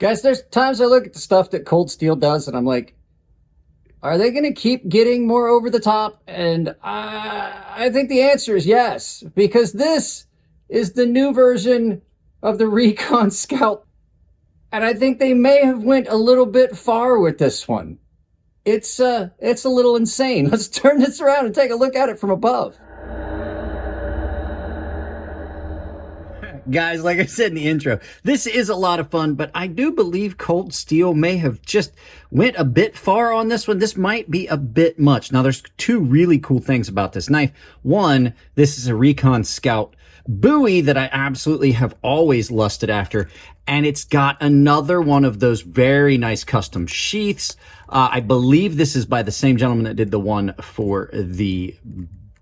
Guys, there's times I look at the stuff that Cold Steel does and I'm like, are they going to keep getting more over the top? And I think the answer is yes, because this is the new version of the Recon Scout. And I think they may have went a little bit far with this one. It's a little insane. Let's turn this around and take a look at it from above. Guys, like I said in the intro, this is a lot of fun, but I do believe Cold Steel may have just went a bit far on this one. This might be a bit much. Now, there's two really cool things about this knife. One, this is a Recon Scout buoy that I absolutely have always lusted after, and it's got another one of those very nice custom sheaths. I believe this is by the same gentleman that did the one for the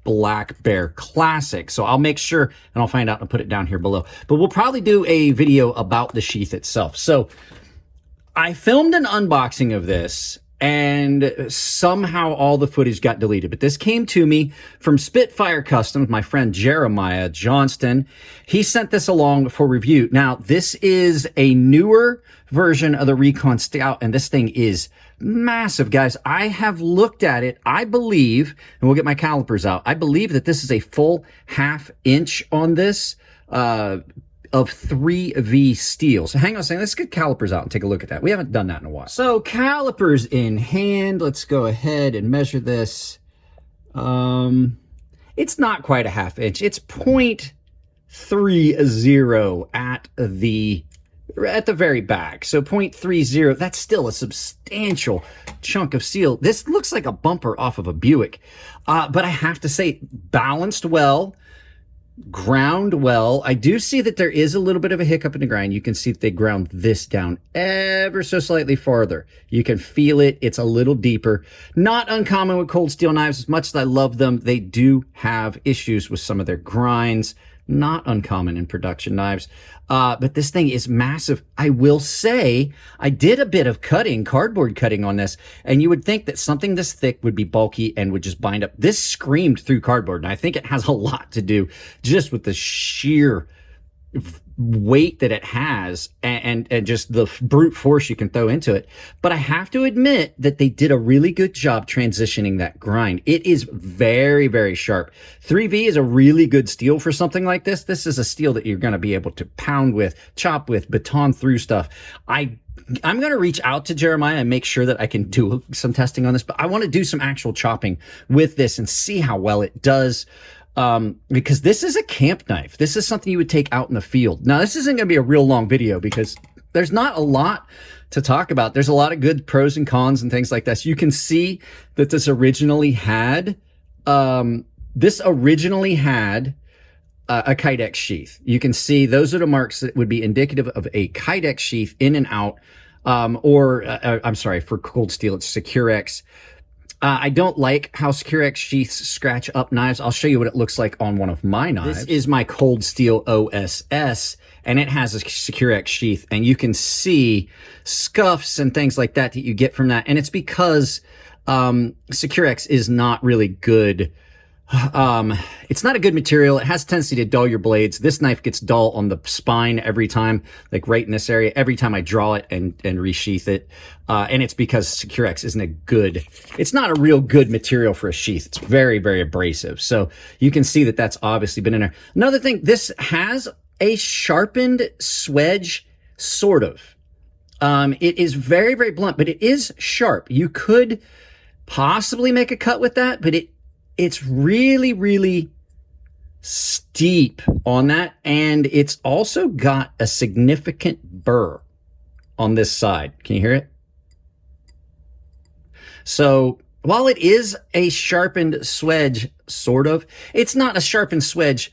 Black Bear Classic. So I'll make sure and I'll find out and put it down here below. But we'll probably do a video about the sheath itself. So I filmed an unboxing of this and somehow all the footage got deleted. But this came to me from Spitfire Customs, my friend Jeremiah Johnston. He sent this along for review. Now, this is a newer version of the Recon Scout, and this thing is massive, guys. I have looked at it. I believe, and we'll get my calipers out, I believe that this is a full ½ inch on this of 3V steel. So hang on a second. Let's get calipers out and take a look at that. We haven't done that in a while. So calipers in hand. Let's go ahead and measure this. It's not quite a ½ inch. It's 0.30 at the very back. So 0.30, that's still a substantial chunk of steel. This looks like a bumper off of a Buick. But I have to say, balanced well, ground well. I do see that there is a little bit of a hiccup in the grind. You can see that they ground this down ever so slightly farther. You can feel it. It's a little deeper. Not uncommon with Cold Steel knives. As much as I love them, they do have issues with some of their grinds. Not uncommon in production knives. But this thing is massive. I will say, I did a bit of cutting, cardboard cutting on this, and you would think that something this thick would be bulky and would just bind up. This screamed through cardboard, and I think it has a lot to do just with the sheer weight that it has and just the brute force you can throw into it. But I have to admit that they did a really good job transitioning that grind. It is very, very sharp. 3V is a really good steel for something like this. This is a steel that you're going to be able to pound with, chop with, baton through stuff. I'm going to reach out to Jeremiah and make sure that I can do some testing on this, but I want to do some actual chopping with this and see how well it does. Because this is a camp knife. This is something you would take out in the field. Now, this isn't going to be a real long video because there's not a lot to talk about. There's a lot of good pros and cons and things like this. You can see that this originally had a Kydex sheath. You can see those are the marks that would be indicative of a Kydex sheath in and out. I'm sorry, for Cold Steel, it's Securex. I don't like how Securex sheaths scratch up knives. I'll show you what it looks like on one of my knives. This is my Cold Steel OSS, and it has a Securex sheath, and you can see scuffs and things like that that you get from that. And it's because Securex is not really good. It's not a good material. It has a tendency to dull your blades. This knife gets dull on the spine every time, like right in this area, every time I draw it and resheath it. And it's because Securex it's not a real good material for a sheath. It's very, very abrasive. So you can see that that's obviously been in there. Another thing, this has a sharpened swedge, sort of. It is very, very blunt, but it is sharp. You could possibly make a cut with that, but it's really, really steep on that. And it's also got a significant burr on this side. Can you hear it? So while it is a sharpened swedge, sort of, it's not a sharpened swedge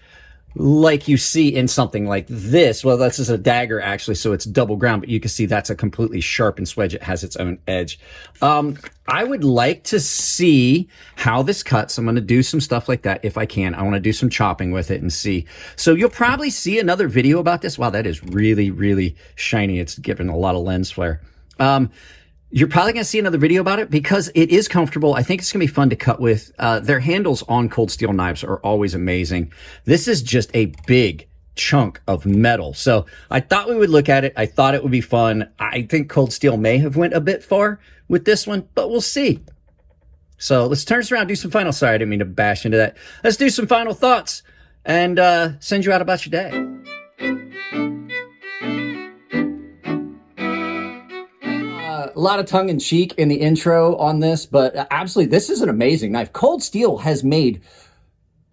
like you see in something like this. Well, this is a dagger, actually, so it's double ground, but you can see that's a completely sharpened swedge. It has its own edge. I would like to see how this cuts. I'm going to do some stuff like that if I can. I want to do some chopping with it and see. So you'll probably see another video about this. Wow, that is really, really shiny. It's given a lot of lens flare. You're probably going to see another video about it because it is comfortable. I think it's going to be fun to cut with. Their handles on Cold Steel knives are always amazing. This is just a big, chunk of metal. So I thought we would look at it. I thought it would be fun. I think cold steel may have went a bit far with this one, but we'll see. So let's turn this around, do some final, sorry, I didn't mean to bash into that. Let's do some final thoughts and send you out about your day. A lot of tongue-in-cheek in the intro on this, but absolutely, this is an amazing knife. Cold Steel has made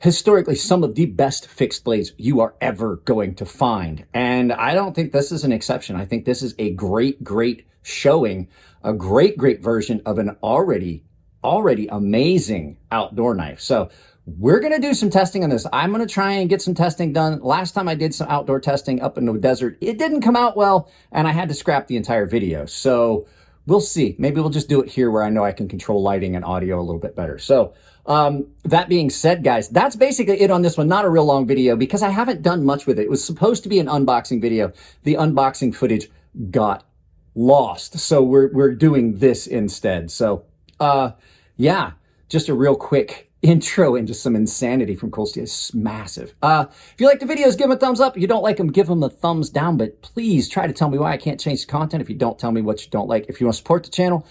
historically some of the best fixed blades you are ever going to find. And I don't think this is an exception. I think this is a great, great showing, a great, great version of an already amazing outdoor knife. So we're going to do some testing on this. I'm going to try and get some testing done. Last time I did some outdoor testing up in the desert, it didn't come out well, and I had to scrap the entire video. So we'll see. Maybe we'll just do it here where I know I can control lighting and audio a little bit better. So that being said, guys, that's basically it on this one. Not a real long video because I haven't done much with it. It was supposed to be an unboxing video. The unboxing footage got lost. So we're doing this instead. So yeah, just a real quick intro into some insanity from Cold Steel. It's massive. If you like the videos, give them a thumbs up. If you don't like them, give them a thumbs down. But please try to tell me why I can't change the content if you don't tell me what you don't like. If you want to support the channel,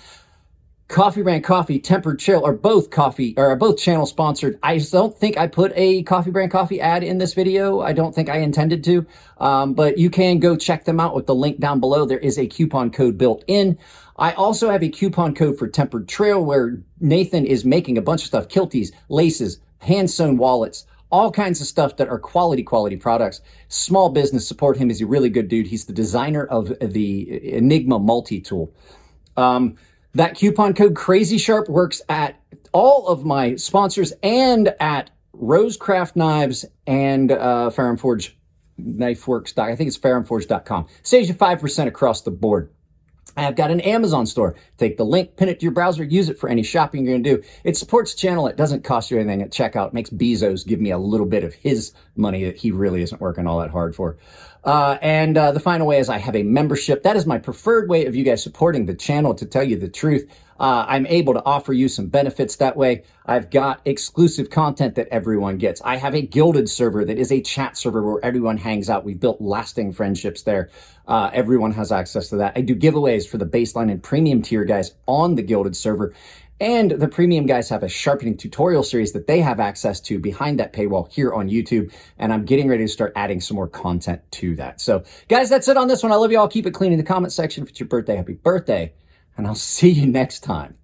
Coffee Brand Coffee, Tempered Chill are both channel sponsored. I don't think I put a Coffee Brand Coffee ad in this video. I don't think I intended to, but you can go check them out with the link down below. There is a coupon code built in. I also have a coupon code for Tempered Trail where Nathan is making a bunch of stuff, kilties, laces, hand-sewn wallets, all kinds of stuff that are quality products. Small business, support him. He's a really good dude. He's the designer of the Enigma multi-tool. That coupon code Crazy Sharp works at all of my sponsors and at Rosecraft Knives and Ferrum Forge Knife Works. I think it's ferrumforge.com. Saves you 5% across the board. I have got an Amazon store. Take the link, pin it to your browser, use it for any shopping you're going to do. It supports the channel. It doesn't cost you anything at checkout. It makes Bezos give me a little bit of his money that he really isn't working all that hard for. And the final way is I have a membership. That is my preferred way of you guys supporting the channel, to tell you the truth. I'm able to offer you some benefits that way. I've got exclusive content that everyone gets. I have a Gilded server that is a chat server where everyone hangs out. We've built lasting friendships there. Everyone has access to that. I do giveaways for the baseline and premium tier guys on the Gilded server. And the premium guys have a sharpening tutorial series that they have access to behind that paywall here on YouTube. And I'm getting ready to start adding some more content to that. So guys, that's it on this one. I love you all. Keep it clean in the comment section. If it's your birthday, happy birthday. And I'll see you next time.